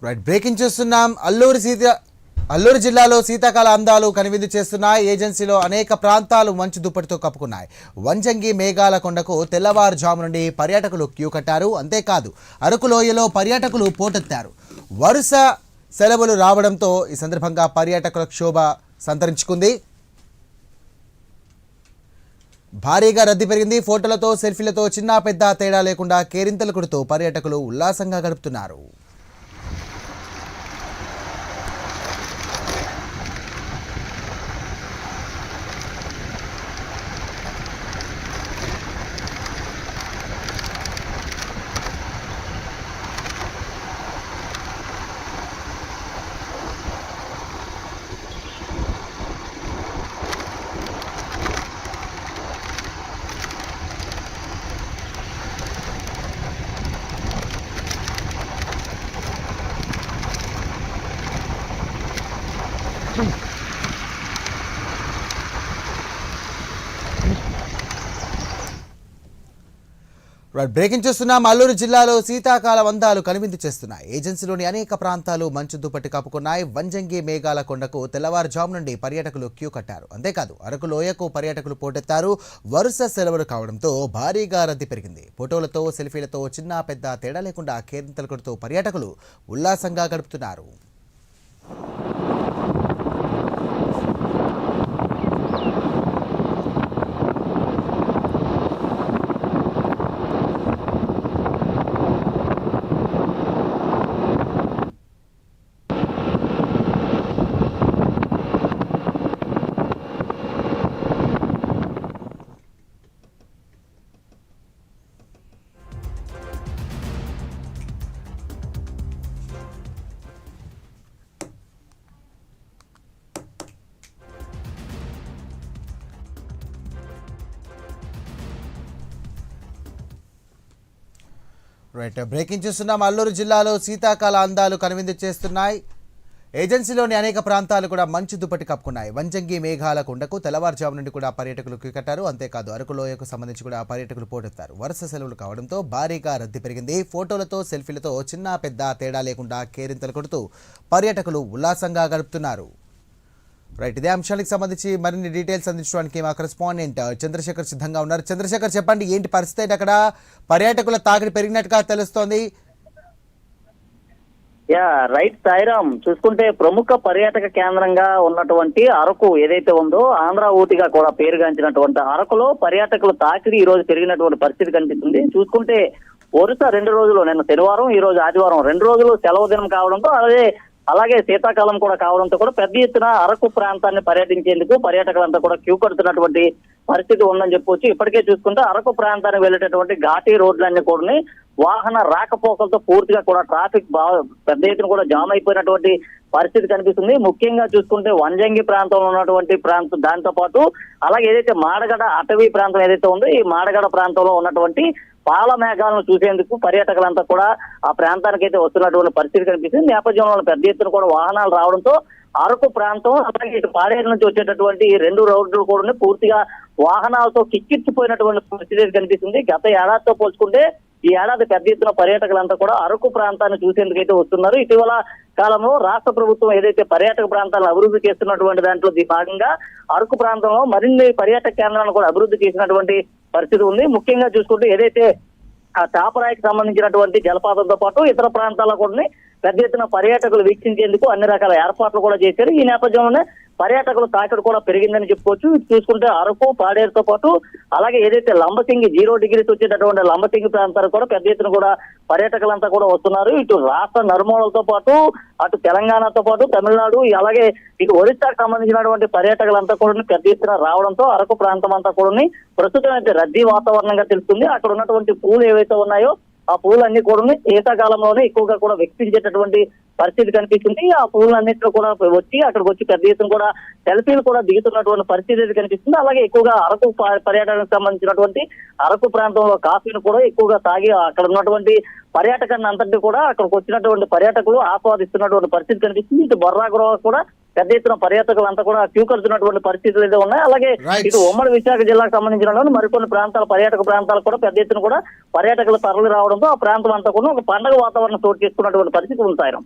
Right breaking చూస్తున్నాం. అల్లూరు జిల్లాలో శీతాకాల అందాలు కనువిందు చేస్తున్నాయి. ఏజెన్సీలో అనేక ప్రాంతాలు మంచు దుప్పటితో కప్పుకున్నాయి. వంజంగి మేఘాల కొండకు తెల్లవారుజాము నుండి పర్యాటకులు క్యూ కట్టారు. అంతేకాదు అరకు లోయలో పర్యాటకులు పోటెత్తారు. వరుస సెలవులు రావడంతో ఈ సందర్భంగా పర్యాటకుల క్షోభ సంతరించుకుంది. భారీగా రద్దీ పెరిగింది. ఫోటోలతో సెల్ఫీలతో చిన్న పెద్ద తేడా లేకుండా కేరింతలు కొడుతూ పర్యాటకులు ఉల్లాసంగా గడుపుతున్నారు. బ్రేకింగ్ చూస్తున్నాం. అల్లూరు జిల్లాలో శీతాకాల అందాలు కనువిందు చేస్తున్నాయి. ఏజెన్సీలోని అనేక ప్రాంతాలు మంచు దుప్పటి కప్పుకున్నాయి. వంజంగి మేఘాల కొండకు తెల్లవారుజాము నుండి పర్యాటకులు క్యూ కట్టారు. అంతేకాదు అరకు లోయకు పర్యాటకులు పోటెత్తారు. వరుస సెలవులు కావడంతో భారీగా రద్దీ పెరిగింది. ఫోటోలతో సెల్ఫీలతో చిన్న పెద్ద తేడా లేకుండా కేరింతలు కొడుతూ పర్యాటకులు ఉల్లాసంగా గడుపుతున్నారు. బ్రేకింగ్ చూస్తున్నాం. అల్లూరు జిల్లాలో శీతాకాల అందాలు కనువిందు చేస్తున్నాయి. ఏజెన్సీలోని అనేక ప్రాంతాలు కూడా మంచు దుప్పటి కప్పుకున్నాయి. వంజంగి మేఘాల కొండకు తెల్లవారుజాము నుండి కూడా పర్యాటకులు క్యూ కట్టారు. అంతేకాదు అరకు లోయకు సంబంధించి కూడా పర్యాటకులు పోటెత్తారు. వరుస సెలవులు కావడంతో భారీగా రద్దీ పెరిగింది. ఫోటోలతో సెల్ఫీలతో చిన్న పెద్ద తేడా లేకుండా కేరింతలు కొడుతూ పర్యాటకులు ఉల్లాసంగా గడుపుతున్నారు. రైట్, ఇదే అంశానికి సంబంధించి మరిన్ని డీటెయిల్స్ అందించడానికి మా కరెస్పాండెంట్ చంద్రశేఖర్ సిద్ధంగా ఉన్నారు. చంద్రశేఖర్, చెప్పండి, ఏంటి పరిస్థితి? అక్కడ పర్యాటకుల తాకిడి పెరిగినట్టుగా తెలుస్తోంది. రైట్ సాయిరామ్, చూసుకుంటే ప్రముఖ పర్యాటక కేంద్రంగా ఉన్నటువంటి అరకు ఏదైతే ఉందో ఆంధ్ర ఊటిగా కూడా పేరుగాంచినటువంటి అరకులో పర్యాటకుల తాకిడి ఈ రోజు పెరిగినటువంటి పరిస్థితి కనిపిస్తుంది. చూసుకుంటే వరుస 2 రోజులు, నిన్న శనివారం ఈ రోజు ఆదివారం 2 రోజులు సెలవు దినం కావడంతో అలాగే శీతాకాలం కూడా కావడంతో కూడా పెద్ద ఎత్తున అరకు ప్రాంతాన్ని పర్యటించేందుకు పర్యాటకులంతా కూడా క్యూ కడుతున్నటువంటి పరిస్థితి ఉందని చెప్పొచ్చు. ఇప్పటికే చూసుకుంటే అరకు ప్రాంతానికి వెళ్ళేటటువంటి ఘాటీ రోడ్లన్నీ కూడా వాహన రాకపోకలతో పూర్తిగా కూడా ట్రాఫిక్ పెద్ద ఎత్తున కూడా జామ్ అయిపోయినటువంటి పరిస్థితి కనిపిస్తుంది. ముఖ్యంగా చూసుకుంటే వంజంగి ప్రాంతంలో ఉన్నటువంటి ప్రాంతం, దాంతో పాటు అలాగే ఏదైతే మాడగడ అటవీ ప్రాంతం ఏదైతే ఉందో ఈ మాడగడ ప్రాంతంలో ఉన్నటువంటి పాల మేఘాలను చూసేందుకు పర్యాటకులంతా కూడా ఆ ప్రాంతానికి అయితే వస్తున్నటువంటి పరిస్థితి కనిపిస్తుంది. నేపథ్యంలో పెద్ద ఎత్తున కూడా వాహనాలు రావడంతో అరకు ప్రాంతం అలాగే ఇటు పాడేరు నుంచి వచ్చేటటువంటి 2 రోడ్లు కూడా పూర్తిగా వాహనాలతో కిక్కిచ్చిపోయినటువంటి పరిస్థితి కనిపిస్తుంది. గత ఏడాదితో పోల్చుకుంటే ఈ ఏడాది పెద్ద ఎత్తున పర్యాటకులంతా కూడా అరకు ప్రాంతాన్ని చూసేందుకైతే వస్తున్నారు. ఇటీవల కాలంలో రాష్ట్ర ప్రభుత్వం ఏదైతే పర్యాటక ప్రాంతాలను అభివృద్ధి చేస్తున్నటువంటి దాంట్లో భాగంగా అరకు ప్రాంతంలో మరిన్ని పర్యాటక కేంద్రాలను కూడా అభివృద్ధి చేసినటువంటి పరిస్థితి ఉంది. ముఖ్యంగా చూసుకుంటే ఏదైతే ఆ చాపరాయికి సంబంధించినటువంటి జలపాతంతో పాటు ఇతర ప్రాంతాల్లో కూడా పెద్ద ఎత్తున పర్యాటకులు వీక్షించేందుకు అన్ని రకాల ఏర్పాట్లు కూడా చేశారు. ఈ నేపథ్యంలోనే పర్యాటకుల తాకిడి కూడా పెరిగిందని చెప్పుకోవచ్చు. చూసుకుంటే అరకు, పాడేరుతో పాటు అలాగే ఏదైతే లంబసింగి 0 డిగ్రీస్ వచ్చేటటువంటి లంబసింగి ప్రాంతాలకు కూడా పెద్ద ఎత్తున కూడా పర్యాటకులంతా కూడా వస్తున్నారు. ఇటు రాష్ట్ర నలుమూలలతో పాటు అటు తెలంగాణతో పాటు తమిళనాడు అలాగే ఇటు ఒరిస్సాకు సంబంధించినటువంటి పర్యాటకులంతా కూడా పెద్ద ఎత్తున రావడంతో అరకు ప్రాంతం అంతా కూడా ప్రస్తుతం అయితే రద్దీ వాతావరణంగా తెలుస్తుంది. అక్కడ ఉన్నటువంటి పూలు ఏవైతే ఉన్నాయో ఆ పూలన్నీ కూడా శీతాకాలంలోనే ఎక్కువగా కూడా వికసించేటటువంటి పరిస్థితి కనిపిస్తుంది. ఆ పూలన్నింటిలో కూడా వచ్చి అక్కడికి వచ్చి పెద్ద ఎత్తున కూడా సెల్ఫీలు కూడా దిగుతున్నటువంటి పరిస్థితి కనిపిస్తుంది. అలాగే ఎక్కువగా అరకు పర్యాటకానికి సంబంధించినటువంటి అరకు ప్రాంతంలో కాఫీని కూడా ఎక్కువగా తాగి అక్కడ ఉన్నటువంటి పర్యాటకాన్ని అంతటి కూడా అక్కడికి వచ్చినటువంటి పర్యాటకులు ఆస్వాదిస్తున్నటువంటి పరిస్థితి కనిపిస్తుంది. ఇటు బొర్రా గృహ కూడా పెద్ద ఎత్తున పర్యాటకులంతా కూడా క్యూ కడుతున్నటువంటి పరిస్థితులు అయితే ఉన్నాయి. అలాగే ఇటు ఉమ్మడి విశాఖ జిల్లాకు సంబంధించిన మరికొన్ని ప్రాంతాల పర్యాటక ప్రాంతాలు కూడా పెద్ద ఎత్తున కూడా పర్యాటకులు తరలి రావడంతో ఆ ప్రాంతం అంతా కూడా ఒక పండుగ వాతావరణం చోటు చేసుకున్నటువంటి పరిస్థితి ఉంది.